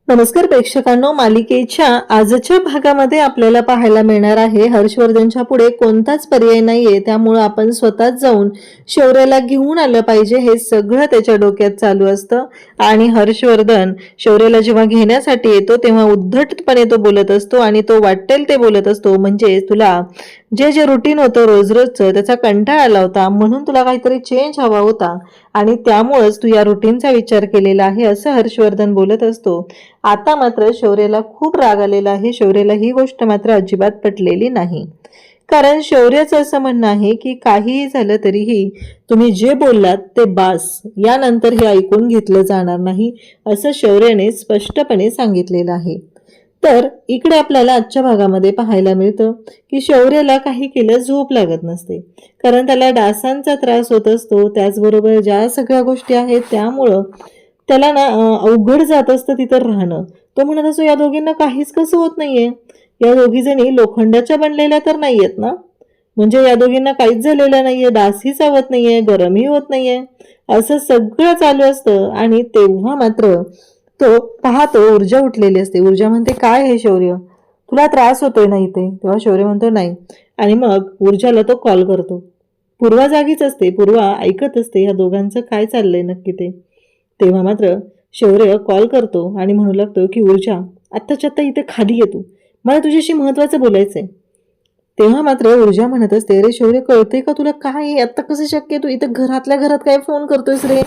नमस्कार प्रेक्षकांनो, मालिकेच्या आजच्या भागामध्ये आपल्याला पाहायला मिळणार आहे हर्षवर्धनच्या पुढे कोणताच पर्याय नाहीये, त्यामुळे आपण स्वतःच जाऊन शौर्याला घेऊन आलं पाहिजे हे सगळं त्याच्या डोक्यात चालू असतं. आणि हर्षवर्धन शौर्याला जेव्हा घेण्यासाठी येतो तेव्हा उद्धटपणे तो बोलत असतो आणि तो वाटेल ते बोलत असतो. म्हणजे तुला जे जे रुटीन होतं रोज रोजचं त्याचा कंटाळा आला होता, म्हणून तुला काहीतरी चेंज हवा होता आणि त्यामुळेच तू या रुटीनचा विचार केलेला आहे असं हर्षवर्धन बोलत असतो. आता मात्र शौर्याला खूप राग आलेला आहे. शौर्याला ही गोष्ट मात्र अजिबात पटलेली नाही, कारण शौर्याचं असं म्हणणं आहे की काहीही झालं तरीही तुम्ही जे बोललात ते बास, यानंतर हे ऐकून घेतलं जाणार नाही असं शौर्याने स्पष्टपणे सांगितलेलं आहे. तर इकडे आपल्याला आजच्या भागामध्ये पाहायला मिळतं की शौर्याला काही केलं झोप लागत नसते, कारण त्याला डासांचा त्रास होत असतो. त्याचबरोबर ज्या सगळ्या गोष्टी आहेत त्यामुळं त्याला ना अवघड जात असतं तिथं राहणं. तो म्हणत असतो या दोघींना काहीच कसं होत नाहीये, या दोघी जणी लोखंडाच्या बनलेल्या तर नाहीयेत ना, म्हणजे या दोघींना काहीच झालेलं नाहीये, डासही चावत नाहीये, गरमही होत नाहीये, असं सगळं चालू असतं. आणि तेव्हा मात्र तो पाहतो ऊर्जा उठलेली असते. ऊर्जा म्हणते काय हे शौर्य, तुला त्रास होतोय ना इथे? तेव्हा शौर्य म्हणतो नाही. आणि मग ऊर्जाला तो कॉल करतो. पूर्वा जागीच असते, पूर्वा ऐकत असते या दोघांचं काय चाललंय नक्की ते. तेव्हा मात्र शौर्य कॉल करतो आणि म्हणू लागतो की ऊर्जा, आत्ताच्या आत्ता इथे खाली येतो, मला तुझ्याशी महत्वाचं बोलायचंय. तेव्हा मात्र ऊर्जा म्हणत असते, अरे शौर्य कळते का तुला, काय आत्ता कसं शक्य, तू इथं घरातल्या घरात काय फोन करतोयस रे,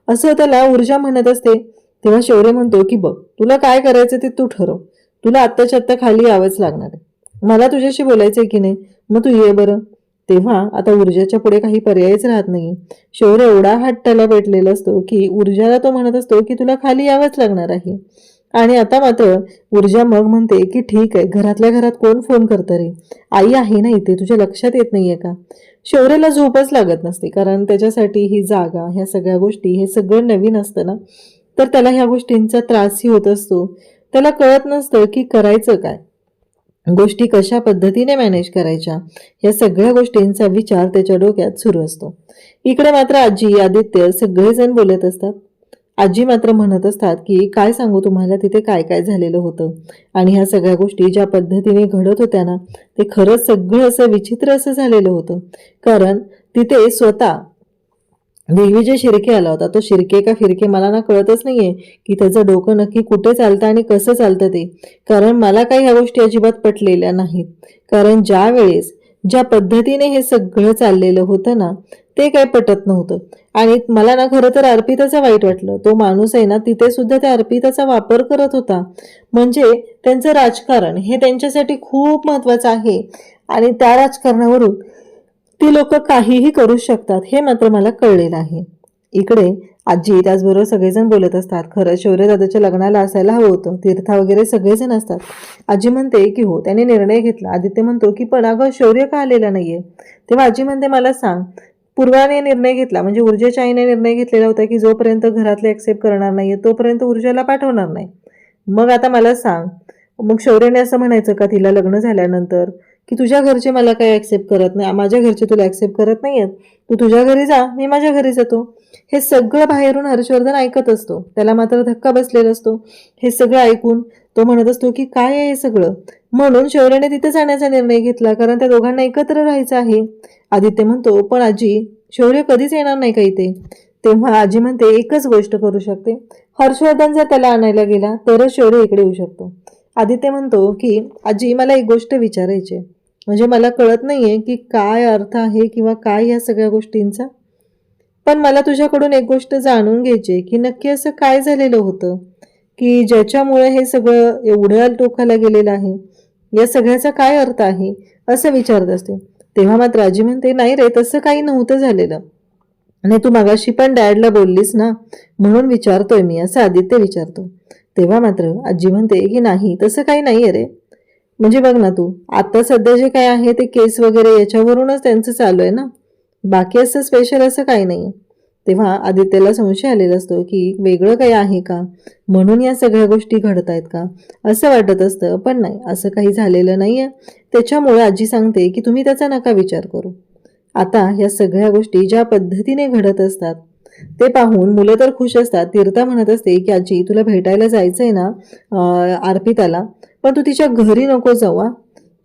असं त्याला ऊर्जा म्हणत असते. तेव्हा शौर्य म्हणतो की बघ, तुला काय करायचं ते तू ठरव, तुला आत्ताच्या आत्ता खाली यावंच लागणार आहे, मला तुझ्याशी बोलायचंय की नाही, मग तू ये बरं. तेव्हा आता ऊर्जाच्या पुढे काही पर्यायच राहत नाही. शौर्य एवढा हट्टाला पेटलेला असतो की ऊर्जाला तो म्हणत असतो की तुला खाली यावंच लागणार आहे. आणि आता मात्र ऊर्जा मग म्हणते की ठीक आहे, घरातल्या घरात कोण फोन करतं रे, आई आहे ना इथे, तुझ्या लक्षात येत नाहीये का? शौर्याला झोपच लागत नसते, कारण त्याच्यासाठी ही जागा, ह्या सगळ्या गोष्टी, हे सगळं नवीन असतं ना, तर त्याला ह्या गोष्टींचा त्रासही होत असतो. त्याला कळत नसतं की करायचं काय, गोष्टी कशा पद्धतीने मॅनेज करायच्या, या सगळ्या गोष्टींचा विचार त्याच्या डोक्यात सुरू असतो. इकडे मात्र आजी, आदित्य सगळेजण बोलत असतात. आजी मात्र म्हणत असतात की काय सांगू तुम्हाला तिथे काय काय झालेलं होतं, आणि ह्या सगळ्या गोष्टी ज्या पद्धतीने घडत होत्या ना, ते खरंच सगळं असं विचित्र असं झालेलं होतं. कारण तिथे स्वतः दिग्विजय शिर्के आला होता. तो शिर्के का फिरके मला ना कळतच नाहीये की त्याचं डोकं नक्की कुठे चालतं आणि कसं चालतं ते, कारण मला काही ह्या गोष्टी अजिबात पटलेल्या नाहीत. कारण ज्या वेळेस ज्या पद्धतीने हे सगळं चाललेलं होतं ना, ते काही पटत नव्हतं. आणि मला ना खरं तर अर्पिताचं वाईट वाटलं. तो माणूस आहे ना, तिथे सुद्धा त्या अर्पिताचा वापर करत होता. म्हणजे त्यांचं राजकारण हे त्यांच्यासाठी खूप महत्वाचं आहे, आणि त्या राजकारणावरून ती लोक काहीही करू शकतात हे मात्र मला कळलेलं आहे. इकडे आजी, त्याचबरोबर सगळेजण बोलत असतात. खरं शौर्य दादाच्या लग्नाला असायला हवं होतं, तीर्था वगैरे सगळेजण असतात. आजी म्हणते की हो, त्याने निर्णय घेतला. आदित्य म्हणतो की पण अगं शौर्य का आलेला नाहीये? तेव्हा आजी म्हणते मला सांग, पूर्वाने निर्णय घेतला, म्हणजे ऊर्जेच्या आईने निर्णय घेतलेला होता की जोपर्यंत घरातले ऍक्सेप्ट करणार नाहीये तोपर्यंत ऊर्जेला पाठवणार नाही. मग आता मला सांग, मग शौर्याने असं म्हणायचं का तिला लग्न झाल्यानंतर की तुझ्या घरचे मला काही ऍक्सेप्ट करत नाही, माझ्या घरचे तुला ऍक्सेप्ट करत नाहीयेत, तू तुझ्या घरी जा, मी माझ्या घरी जातो. हे सगळं बाहेरून हर्षवर्धन ऐकत असतो. त्याला मात्र धक्का बसलेला असतो. हे सगळं ऐकून तो म्हणत असतो की काय आहे हे सगळं. म्हणून शौर्याने तिथे जाण्याचा निर्णय घेतला, कारण त्या दोघांना एकत्र राहायचं आहे. आदित्य म्हणतो पण आजी, शौर्य कधीच येणार नाही का इथे? तेव्हा आजी म्हणते एकच गोष्ट करू शकते, हर्षवर्धन जर त्याला आणायला गेला तरच शौर्य इकडे येऊ शकतो. आदित्य म्हणतो की आजी, मला एक गोष्ट विचारायची आहे, म्हणजे मला कळत नाहीये की काय अर्थ आहे किंवा काय या सगळ्या गोष्टींचा, पण मला तुझ्याकडून एक गोष्ट जाणून घ्यायची की नक्की असं काय झालेलं होतं की ज्याच्यामुळे हे सगळं एवढ्या टोकाला गेलेलं आहे, या सगळ्याचा काय अर्थ आहे, असं विचारत असते. तेव्हा मात्र आजी म्हणते नाही रे, तसं काही नव्हतं झालेलं, आणि तू मगाशी पण डॅडला बोललीस ना, म्हणून विचारतोय मी, असं आदित्य विचारतो. तेव्हा मात्र आजी म्हणते की नाही, तसं काही नाहीये रे, म्हणजे बघ ना तू, आता सध्या जे काय आहे ते केस वगैरे याच्यावरूनच त्यांचं चालू आहे ना, बाकी असं स्पेशल असं काही नाही. तेव्हा आदित्यला संशय आलेला असतो की वेगळं काही आहे का, म्हणून या सगळ्या गोष्टी घडत आहेत का, असं वाटत असतं. पण नाही, असं काही झालेलं नाहीये. त्याच्यामुळे आजी सांगते की तुम्ही त्याचा नका विचार करू. आता या सगळ्या गोष्टी ज्या पद्धतीने घडत असतात ते पाहून मुलं तर खुश असतात. तीर्था म्हणत असते की आजी तुला भेटायला जायचंय ना अर्पिताला, पण तू तिच्या घरी नको जाऊ हा.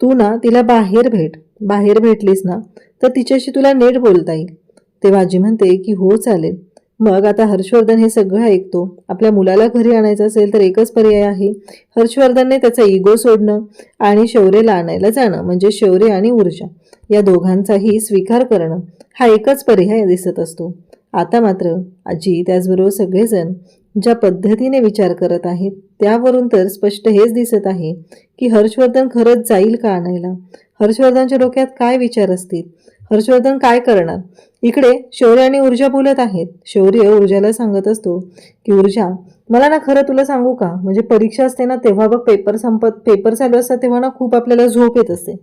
तू ना तिला बाहेर भेट. बाहेर भेटलीस ना तर तिच्याशी तुला नीट बोलता येईल. तेव्हा आजी म्हणते की हो चालेल. मग आता हर्षवर्धन हे सगळं ऐकतो. आपल्या मुलाला घरी आणायचं असेल तर एकच पर्याय आहे. हर्षवर्धनने त्याचा इगो सोडणं आणि शौर्यला आणायला जाणं, म्हणजे शौर्य आणि ऊर्जा या दोघांचाही स्वीकार करणं, हा एकच पर्याय दिसत असतो. आता मात्र आजी त्याचबरोबर सगळेजण ज्या पद्धतीने विचार करत आहेत त्यावरून तर स्पष्ट हेच दिसत आहे की हर्षवर्धन खरंच जाईल का आणायला. हर्षवर्धनच्या डोक्यात काय विचार असतील, हर्षवर्धन काय करणार. इकडे शौर्य आणि ऊर्जा बोलत आहेत. शौर्य ऊर्जाला सांगत असतो की ऊर्जा, मला ना खरं तुला सांगू का, म्हणजे परीक्षा असते ना तेव्हा बघ पेपर चालू असतात तेव्हा ना खूप आपल्याला झोप येत असते.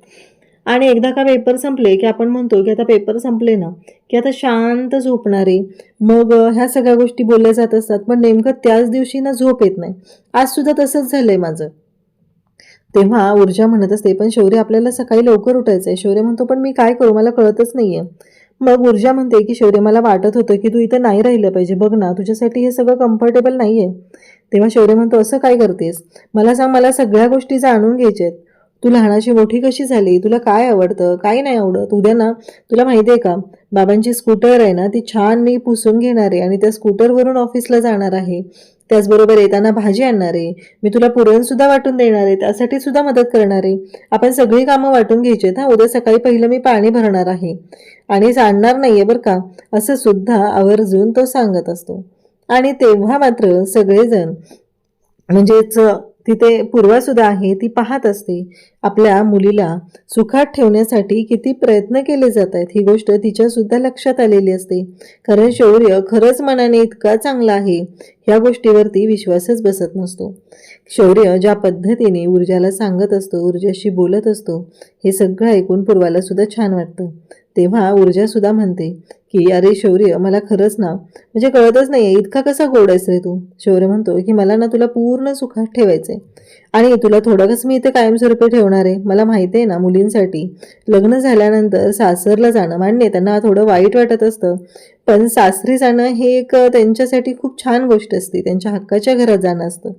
आणि एकदा का पेपर संपले की आपण म्हणतो की आता पेपर संपले ना की आता शांत झोपणार आहे. मग ह्या सगळ्या गोष्टी बोलल्या जात असतात, पण नेमकं त्याच दिवशी ना झोप येत नाही. आज सुद्धा तसंच झालंय माझं. तेव्हा ऊर्जा म्हणत असते पण शौर्य आपल्याला सकाळी लवकर उठायचंय. शौर्य म्हणतो पण मी काय करू, मला कळतच नाहीये. मग ऊर्जा म्हणते की शौर्य मला वाटत होतं की तू इथं नाही राहिलं पाहिजे, बघ ना तुझ्यासाठी हे सगळं कम्फर्टेबल नाहीये. तेव्हा शौर्य म्हणतो असं काय करतेस, मला सांग, मला सगळ्या गोष्टी जाणून घ्यायच्यात. तू लहानाची मोठी कशी झाली, तुला काय आवडतं काय नाही आवडत. उद्या ना तुला माहिती आहे का, बाबांची स्कूटर आहे ना ती छान मी पुसून घेणार आहे आणि त्या स्कूटरवरून ऑफिसला जाणार आहे. त्याचबरोबर येताना भाजी आणणार आहे. मी तुला पुरण सुद्धा वाटून देणार आहे, त्यासाठी सुद्धा मदत करणार आहे. आपण सगळी कामं वाटून घ्यायची आहेत. उद्या सकाळी पहिलं मी पाणी भरणार आहे आणि सांडणार नाहीये बरं का, असं सुद्धा आवर्जून तो सांगत असतो. आणि तेव्हा मात्र सगळेजण, म्हणजेच तिथे पूर्वा सुद्धा आहे, ती पाहत असते आपल्या मुलीला सुखात ठेवण्यासाठी किती प्रयत्न केले जात आहेत. ही गोष्ट तिच्या सुद्धा लक्षात आलेली असते. कारण शौर्य खरंच मनाने इतका चांगला आहे ह्या गोष्टीवरती विश्वासच बसत नसतो. शौर्य ज्या पद्धतीने ऊर्जाला सांगत असतो, ऊर्जाशी बोलत असतो, हे सगळं ऐकून पूर्वाला सुद्धा छान वाटतं. तेव्हा ऊर्जा सुद्धा म्हणते की अरे शौर्य, मला खरंच ना म्हणजे कळतच नाहीये, इतका कसा गोड आहेस रे तू. शौर्य म्हणतो की मला ना तुला पूर्ण सुखात ठेवायचंय आणि तुला थोडं कसं मी इथे कायमस्वरूपी ठेवणार आहे. मला माहिती आहे ना, मुलींसाठी लग्न झाल्यानंतर सासरला जाणं मान्य, त्यांना थोडं वाईट वाटत असतं, पण सासरी जाणं हे एक त्यांच्यासाठी खूप छान गोष्ट असते. त्यांच्या हक्काच्या घरात जाणं असतं.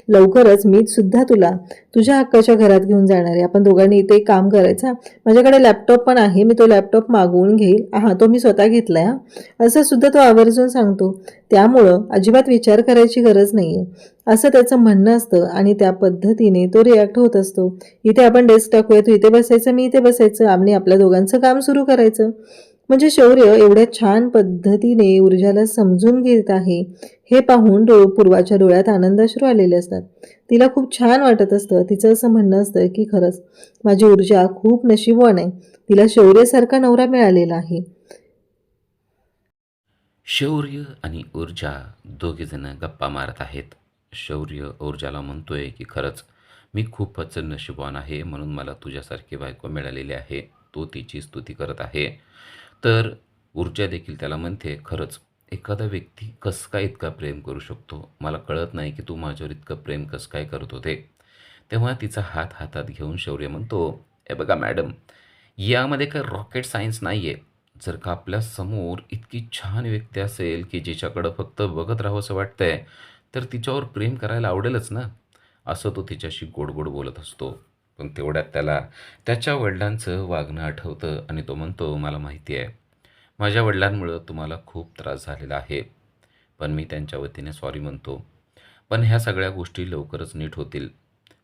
लवकरच मी सुद्धा तुला तुझ्या हक्काच्या घरात घेऊन जाणार आहे. आपण दोघांनी इथे एक काम करायचं. माझ्याकडे लॅपटॉप पण आहे, मी तो लॅपटॉप मागवून घेईल. तो मी स्वतः घेतलाय हा, असं सुद्धा तो आवर्जून सांगतो. त्यामुळं अजिबात विचार करायची गरज नाहीये, असं त्याचं म्हणणं असतं. आणि त्या पद्धतीने तो रिॲक्ट होत असतो. इथे आपण डेस्क टाकूया, तू इथे बसायचं मी इथे बसायचं आणि आपल्या दोघांचं काम सुरू करायचं. म्हणजे शौर्य एवढ्या छान पद्धतीने ऊर्जाला समजून घेत आहे हे पाहून पूर्वाच्या डोळ्यात आनंदाश्रू आलेले असतात. तिला खूप छान वाटत असतं. तिचं असं म्हणणं असतं की खरंच माझी ऊर्जा खूप नशीबवान आहे, तिला शौर्यासारखा नवरा मिळालेला आहे. शौर्य आणि ऊर्जा दोघेजण गप्पा मारत आहेत. शौर्य ऊर्जाला म्हणतोय की खरंच मी खूपच नशीबवान आहे, म्हणून मला तुझ्यासारखी बायको मिळालेली आहे. तो तिची स्तुती करत आहे. तर ऊर्जा देखील त्याला म्हणते, खरंच एखादा व्यक्ती कसं काय इतका प्रेम करू शकतो, मला कळत नाही की तू माझ्यावर इतकं प्रेम कसं काय करत होते. तेव्हा तिचा हात हातात घेऊन शौर्य म्हणतो, हे बघा मॅडम, यामध्ये काय रॉकेट सायन्स नाही आहे. जर का आपल्या समोर इतकी छान व्यक्ती असेल की जिच्याकडं फक्त बघत राहावंसं वाटतंय, तर तिच्यावर प्रेम करायला आवडेलच ना. असं तो तिच्याशी गोड गोड बोलत असतो. पण तेवढ्यात त्याला त्याच्या वडिलांचं वागणं आठवतं आणि तो म्हणतो, मला माहिती आहे माझ्या वडिलांमुळं तुम्हाला खूप त्रास झालेला आहे, पण मी त्यांच्या वतीने सॉरी म्हणतो. पण ह्या सगळ्या गोष्टी लवकरच नीट होतील.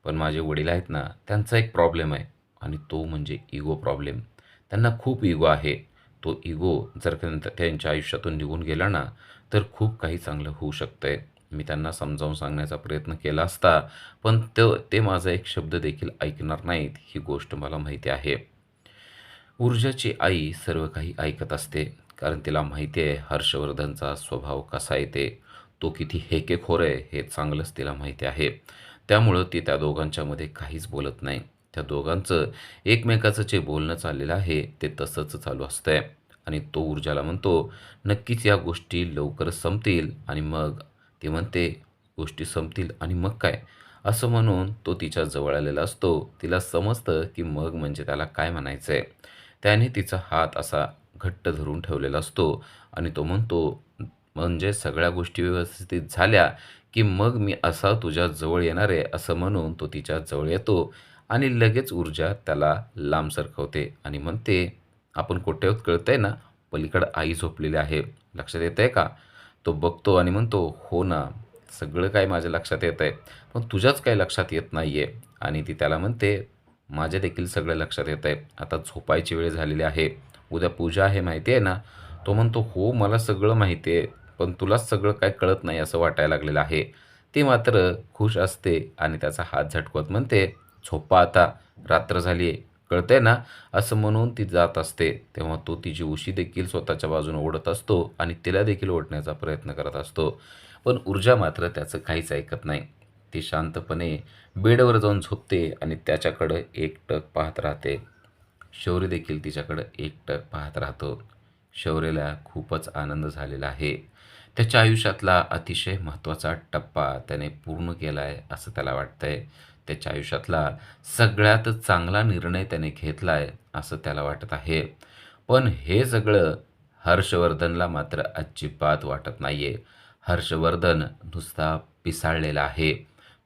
पण माझे वडील आहेत ना, त्यांचा एक प्रॉब्लेम आहे आणि तो म्हणजे इगो प्रॉब्लेम. त्यांना खूप इगो आहे. तो इगो जर का त्यांच्या आयुष्यातून निघून गेला ना, तर खूप काही चांगलं होऊ शकतंय. मी त्यांना समजावून सांगण्याचा प्रयत्न केला असता, पण ते माझा एक शब्द देखील ऐकणार नाहीत, ही गोष्ट मला माहिती आहे. ऊर्जाची आई सर्व काही ऐकत असते, कारण तिला माहिती आहे हर्षवर्धनचा स्वभाव कसा आहे ते. तो किती हेकेखोर आहे हे चांगलंच तिला माहिती आहे. त्यामुळं ती त्या दोघांच्यामध्ये काहीच बोलत नाही. त्या दोघांचं एकमेकाचं जे बोलणं चाललेलं आहे ते तसंच चालू असतंय. आणि तो ऊर्जाला म्हणतो, नक्कीच या गोष्टी लवकरच संपतील आणि मग ती म्हणते, गोष्टी संपतील आणि मग काय? असं म्हणून तो तिच्या जवळ आलेला असतो. तिला समजतं की मग म्हणजे त्याला काय म्हणायचंय. त्याने तिचा हात असा घट्ट धरून ठेवलेला असतो आणि तो म्हणतो, म्हणजे सगळ्या गोष्टी व्यवस्थित झाल्या, की मग मी असा तुझ्या जवळ येणार आहे, असं म्हणून तो तिच्या जवळ येतो आणि लगेच ऊर्जा त्याला लांब सरकवते आणि म्हणते, "आपण कुठे आहोत कळतंय ना? पलीकडं आई झोपलेली आहे. लक्षात येतंय का?" तो बघतो आणि म्हणतो, "हो ना, सगळं काही माझ्या लक्षात येतंय, पण तुझ्याच काही लक्षात येत नाहीये." आणि ती त्याला म्हणते, "माझ्या देखील सगळं लक्षात येतंय. आता झोपायची वेळ झालेली आहे. उद्या पूजा आहे माहिती आहे ना?" तो म्हणतो, "हो, मला सगळं माहिती आहे, पण तुलाच सगळं काही कळत नाही असं वाटायला लागलेलं आहे." ती मात्र खुश असते आणि त्याचा हात झटकवत म्हणते, "झोपा आता, रात्र झाली आहे, कळतंय ना?" असं म्हणून ती जात असते. तेव्हा तो तिची उशी देखील स्वतःच्या बाजूने ओढत असतो आणि तिला देखील ओढण्याचा प्रयत्न करत असतो. पण ऊर्जा मात्र त्याचं काहीच ऐकत नाही. ती शांतपणे बेडवर जाऊन झोपते आणि त्याच्याकडं एकटक पाहत राहते. शौर्य देखील तिच्याकडं एकटक पाहत राहतो. शौर्यला खूपच आनंद झालेला आहे. त्याच्या आयुष्यातला अतिशय महत्त्वाचा टप्पा त्याने पूर्ण केला आहे असं त्याला वाटतंय. त्याच्या आयुष्यातला सगळ्यात चांगला निर्णय त्याने घेतला आहे असं त्याला वाटत आहे. पण हे सगळं हर्षवर्धनला मात्र अजिबात वाटत नाहीये. हर्षवर्धन नुसता पिसाळलेला आहे.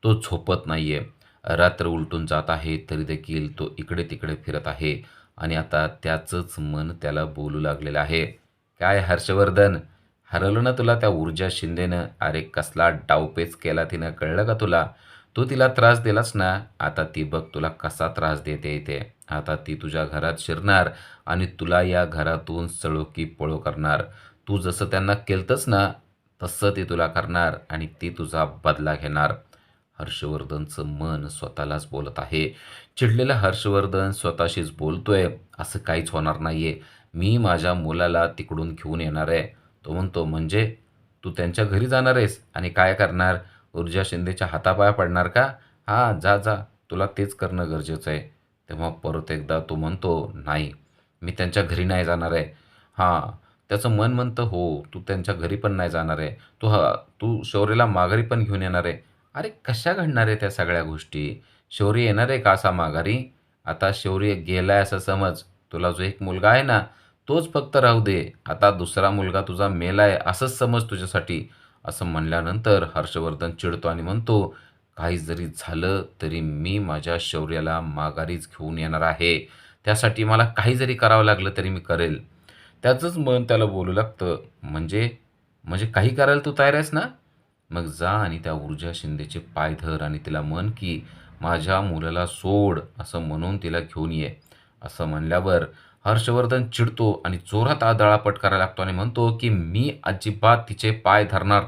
तो झोपत नाहीये. रात्र उलटून जात आहे तरी देखील तो इकडे-तिकडे फिरत आहे आणि आता त्याचंच मन त्याला बोलू लागलेलं आहे. "काय हर्षवर्धन, हरवलं ना तुला त्या ऊर्जा शिंदेनं? अरे कसला डावपेच केला तिनं कळलं का तुला? तू तिला त्रास दिलास ना, आता ती बघ तुला कसा त्रास देते इथे. आता ती तुझ्या घरात शिरणार आणि तुला या घरातून सळो की पळो करणार. तू जसं त्यांना केलतंस ना, तसं ती तुला करणार आणि ती तुझा बदला घेणार." हर्षवर्धनचं मन स्वतःलाच बोलत आहे. चिडलेला हर्षवर्धन स्वतःशीच बोलतोय, "असं काहीच होणार नाहीये. मी माझ्या मुलाला तिकडून घेऊन येणार आहे." तो म्हणतो, "म्हणजे? तू त्यांच्या घरी जाणार आहेस आणि काय करणार? ऊर्जा शिंदेच्या हातापाया पडणार का? हां, जा, जा. तुला तेच करणं गरजेचं आहे." तेव्हा परत एकदा तो म्हणतो, "नाही, मी त्यांच्या घरी नाही जाणार आहे." हां, त्याचं मन म्हणतं, "हो, तू त्यांच्या घरी पण नाही जाणार आहे. तू शौर्यला माघारी पण घेऊन येणार आहे." अरे कशा घडणार आहे त्या सगळ्या गोष्टी? शौर्य येणार आहे का असा माघारी? आता शौर्य गेलाय असं समज. तुला जो एक मुलगा आहे ना, तोच फक्त राहू दे. आता दुसरा मुलगा तुझा मेलाय असंच समज तुझ्यासाठी. असं म्हणल्यानंतर हर्षवर्धन चिडतो आणि म्हणतो, "काही जरी झालं तरी मी माझ्या शौर्याला माघारीच घेऊन येणार आहे. त्यासाठी मला काही जरी करावं लागलं तरी मी करेल." त्याचंच मन त्याला बोलू लागतं, "म्हणजे म्हणजे काही करायला तू तयार आहेस ना? मग जा आणि त्या ऊर्जा शिंदेचे पाय धर आणि तिला म्हण की माझ्या मुलाला सोड असं म्हणून तिला घेऊन ये." असं म्हणल्यावर हर्षवर्धन चिडतो आणि जोरात आदळापट करायला लागतो आणि म्हणतो की "मी अजिबात तिचे पाय धरणार